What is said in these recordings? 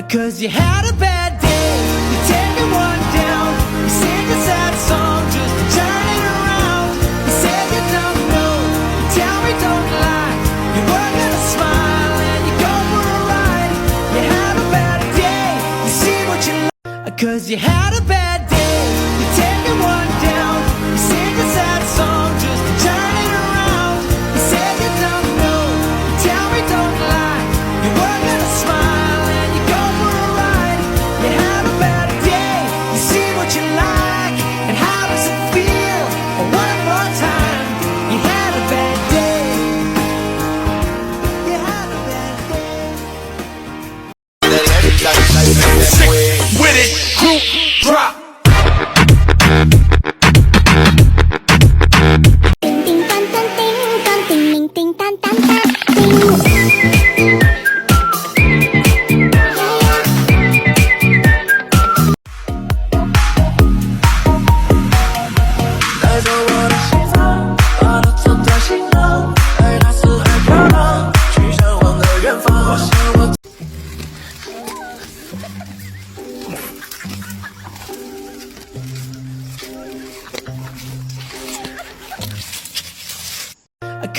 Cause you had a bad day, you take me one down. You sing a sad song just to turn it around. You say you don't know, you tell me don't lie. You were gonna smile and you go for a ride. You had a bad day, you see what you like. Cause you had a bad day, you take me one down. You sing a sad song just to turn it around. You say you don't know, you tell me don't lie. You were gonna smile and you go for a ride. You had a bad day, you see what you like. And how does it feel? One more time. You had a bad day. You had a bad day. Sick with it, group drop.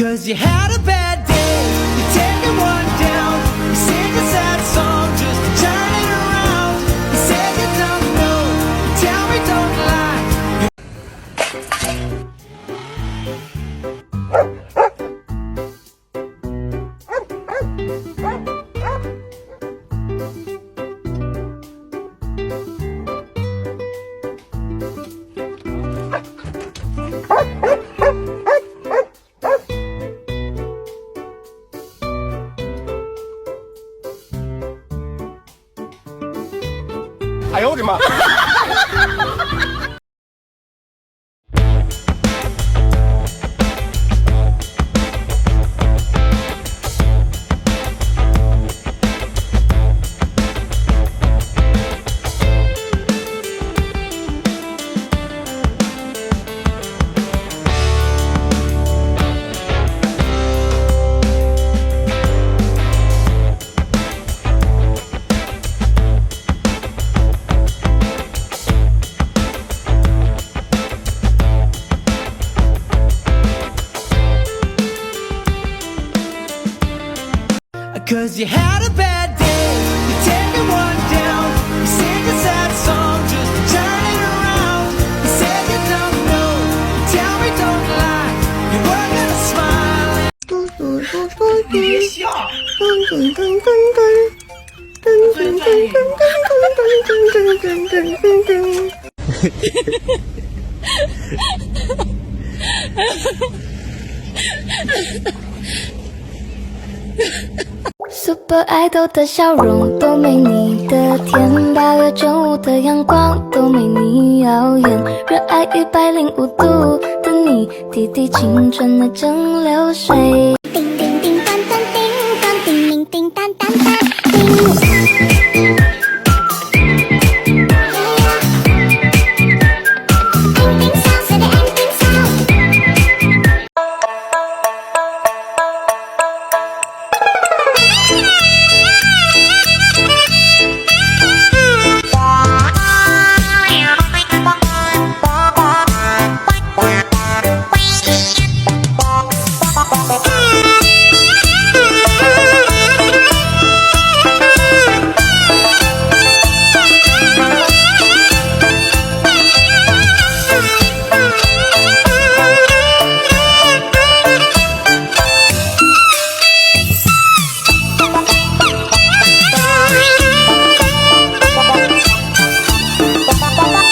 Cause you had a bad day, you take me one down. You sing a sad song just to turn it around. You say you don't know, you tell me don't lie. I owed him up. Cause you had a bad day, you take me one down. You sing a sad song just to turn it around. You say you don't know, you tell me don't lie. You were gonna smile and Super Idol 的笑容都没你的甜，8月正午的阳光都没你耀眼，热爱105度的你，滴滴青春的蒸馏水。